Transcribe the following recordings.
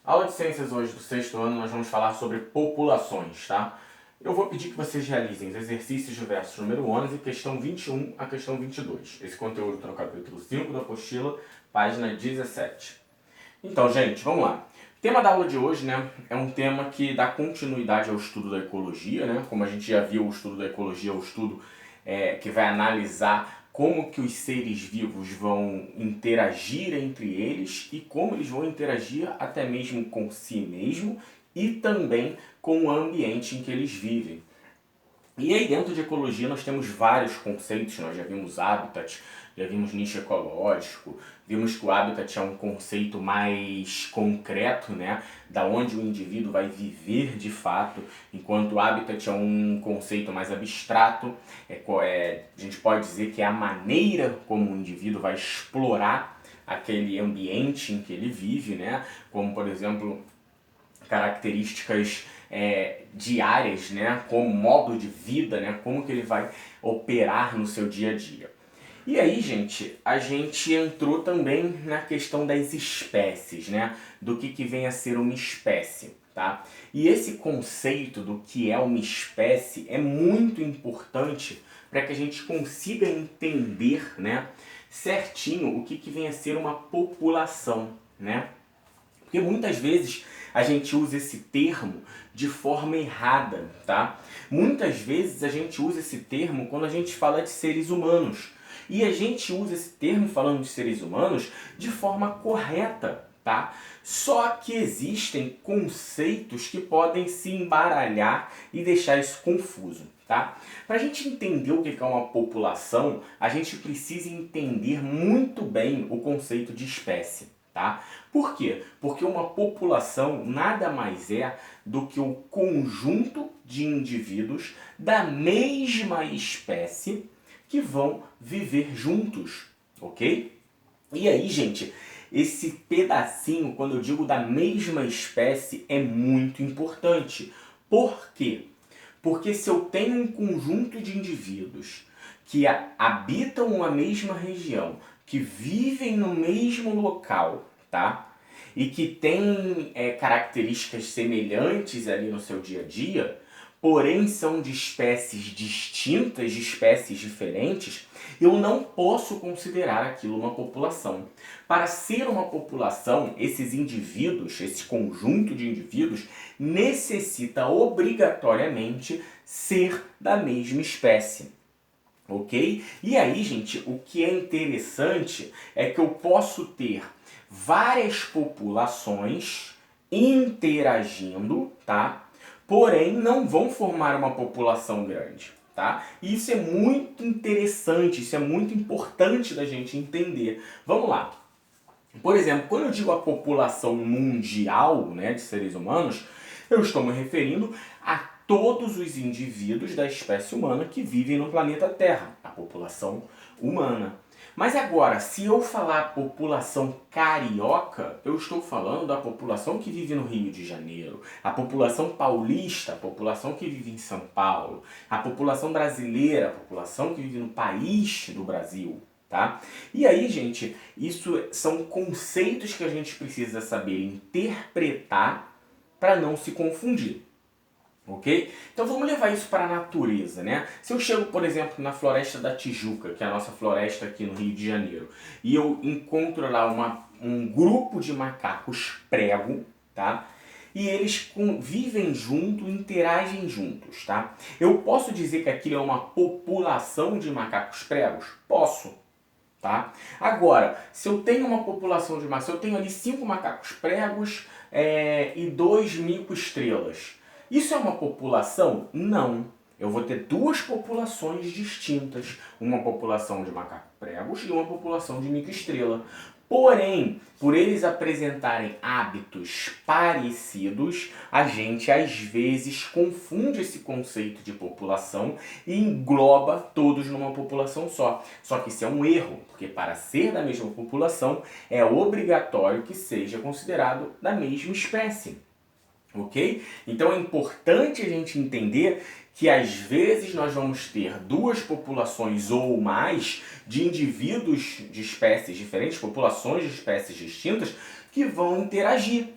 Aula de ciências hoje do sexto ano, nós vamos falar sobre populações, tá? Eu vou pedir que vocês realizem os exercícios de verso número 11, questão 21 a questão 22. Esse conteúdo está no capítulo 5 da apostila, página 17. Então, gente, vamos lá. O tema da aula de hoje, né, é um tema que dá continuidade ao estudo da ecologia, né? Como a gente já viu, o estudo da ecologia é o estudo que vai analisar como que os seres vivos vão interagir entre eles e como eles vão interagir até mesmo com si mesmo e também com o ambiente em que eles vivem. E aí dentro de ecologia nós temos vários conceitos, nós já vimos habitat, já vimos nicho ecológico, vimos que o habitat é um conceito mais concreto, né, da onde o indivíduo vai viver de fato, enquanto o habitat é um conceito mais abstrato, a gente pode dizer que é a maneira como o indivíduo vai explorar aquele ambiente em que ele vive, né, como por exemplo características diárias, né, como modo de vida, né, como que ele vai operar no seu dia a dia. E aí, gente, a gente entrou também na questão das espécies, né, do que vem a ser uma espécie, tá? E esse conceito do que é uma espécie é muito importante para que a gente consiga entender, né, certinho o que vem a ser uma população, né? Porque muitas vezes a gente usa esse termo de forma errada, tá? Muitas vezes a gente usa esse termo quando a gente fala de seres humanos. E a gente usa esse termo falando de seres humanos de forma correta, tá? Só que existem conceitos que podem se embaralhar e deixar isso confuso, tá? Para a gente entender o que é uma população, a gente precisa entender muito bem o conceito de espécie. Tá? Por quê? Porque uma população nada mais é do que o conjunto de indivíduos da mesma espécie que vão viver juntos, ok? E aí, gente, esse pedacinho, quando eu digo da mesma espécie, é muito importante. Por quê? Porque se eu tenho um conjunto de indivíduos que habitam a mesma região, que vivem no mesmo local, tá? E que têm características semelhantes ali no seu dia a dia, porém são de espécies distintas, de espécies diferentes, eu não posso considerar aquilo uma população. Para ser uma população, esses indivíduos, esse conjunto de indivíduos, necessita obrigatoriamente ser da mesma espécie. Ok? E aí, gente, o que é interessante é que eu posso ter várias populações interagindo, tá? Porém, não vão formar uma população grande, tá? E isso é muito interessante, isso é muito importante da gente entender. Vamos lá. Por exemplo, quando eu digo a população mundial, né, de seres humanos, eu estou me referindo a todos os indivíduos da espécie humana que vivem no planeta Terra, a população humana. Mas agora, se eu falar população carioca, eu estou falando da população que vive no Rio de Janeiro, a população paulista, a população que vive em São Paulo, a população brasileira, a população que vive no país do Brasil. Tá? E aí, gente, isso são conceitos que a gente precisa saber interpretar para não se confundir. Ok? Então vamos levar isso para a natureza, né? Se eu chego, por exemplo, na Floresta da Tijuca, que é a nossa floresta aqui no Rio de Janeiro, e eu encontro lá um grupo de macacos prego, tá? E eles vivem junto, interagem juntos, tá? Eu posso dizer que aquilo é uma população de macacos pregos? Posso. Tá? Agora, se eu tenho uma população de macacos, se eu tenho ali 5 macacos pregos e 2 mico-estrelas, isso é uma população? Não. Eu vou ter duas populações distintas, uma população de macacos pregos e uma população de mico-estrela. Porém, por eles apresentarem hábitos parecidos, a gente às vezes confunde esse conceito de população e engloba todos numa população só. Só que isso é um erro, porque para ser da mesma população é obrigatório que seja considerado da mesma espécie. Ok? Então é importante a gente entender que às vezes nós vamos ter duas populações ou mais de indivíduos de espécies diferentes, populações de espécies distintas, que vão interagir.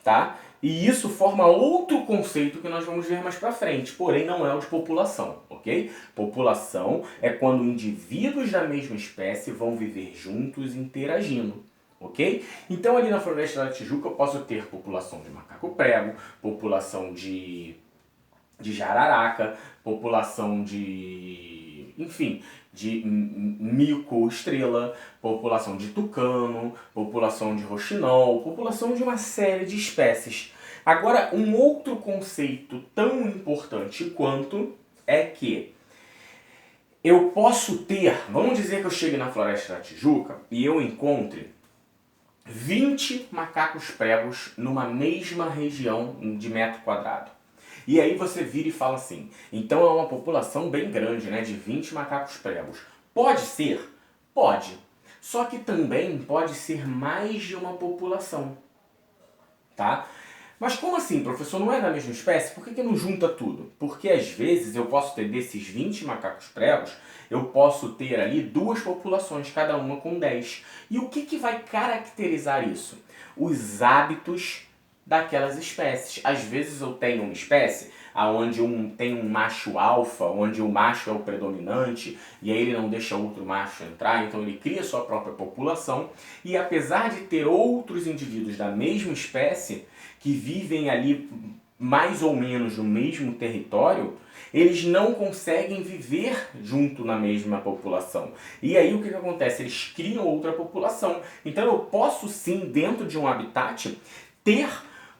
tá? E isso forma outro conceito que nós vamos ver mais para frente, porém não é o de população, ok? População é quando indivíduos da mesma espécie vão viver juntos interagindo, ok? Então ali na Floresta da Tijuca eu posso ter população de macaco-prego, população de jararaca, população de, enfim, de mico-estrela, população de tucano, população de roxinol, população de uma série de espécies. Agora, um outro conceito tão importante quanto é que eu posso ter, vamos dizer que eu chegue na Floresta da Tijuca e eu encontre 20 macacos pregos numa mesma região de metro quadrado. E aí você vira e fala assim, então é uma população bem grande, né, de 20 macacos pregos. Pode ser? Pode. Só que também pode ser mais de uma população, tá? Mas como assim, professor? Não é da mesma espécie? Por que não junta tudo? Porque às vezes eu posso ter desses 20 macacos pregos, eu posso ter ali 2 populações, cada uma com 10. E o que vai caracterizar isso? Os hábitos daquelas espécies. Às vezes eu tenho uma espécie onde tem um macho alfa, onde o macho é o predominante, e aí ele não deixa outro macho entrar, então ele cria sua própria população, e apesar de ter outros indivíduos da mesma espécie, que vivem ali mais ou menos no mesmo território, eles não conseguem viver junto na mesma população. E aí o que acontece? Eles criam outra população. Então eu posso sim, dentro de um habitat, ter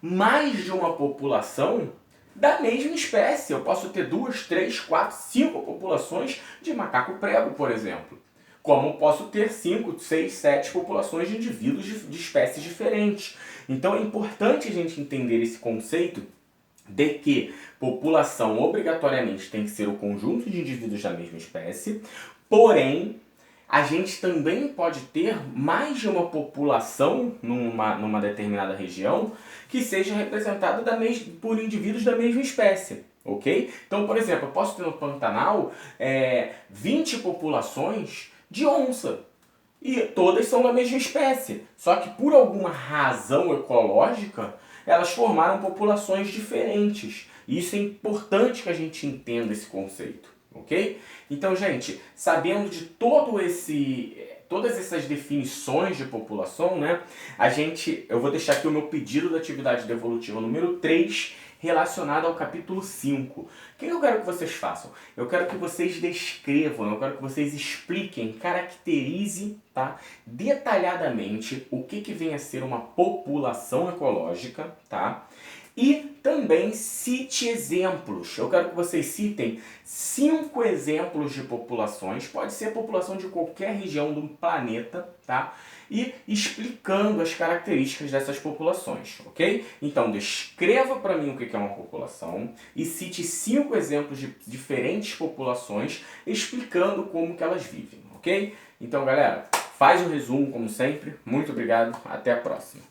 mais de uma população da mesma espécie. Eu posso ter 2, 3, 4, 5 populações de macaco-prego, por exemplo. Como posso ter 5, 6, 7 populações de indivíduos de espécies diferentes. Então é importante a gente entender esse conceito de que população obrigatoriamente tem que ser o conjunto de indivíduos da mesma espécie, porém a gente também pode ter mais de uma população numa determinada região que seja representada por indivíduos da mesma espécie, ok? Então, por exemplo, eu posso ter no Pantanal 20 populações de onça, e todas são da mesma espécie, só que por alguma razão ecológica, elas formaram populações diferentes. E isso é importante que a gente entenda esse conceito, ok? Então, gente, sabendo de todas essas definições de população, né, eu vou deixar aqui o meu pedido da atividade devolutiva número 3, relacionado ao capítulo 5. O que eu quero que vocês façam? Eu quero que vocês descrevam, eu quero que vocês expliquem, caracterizem, tá, detalhadamente o que vem a ser uma população ecológica, tá? E também cite exemplos. Eu quero que vocês citem 5 exemplos de populações, pode ser a população de qualquer região do planeta, tá? E explicando as características dessas populações, ok? Então descreva para mim o que é uma população e cite 5 exemplos de diferentes populações explicando como que elas vivem, ok? Então galera, faz o resumo como sempre, muito obrigado, até a próxima.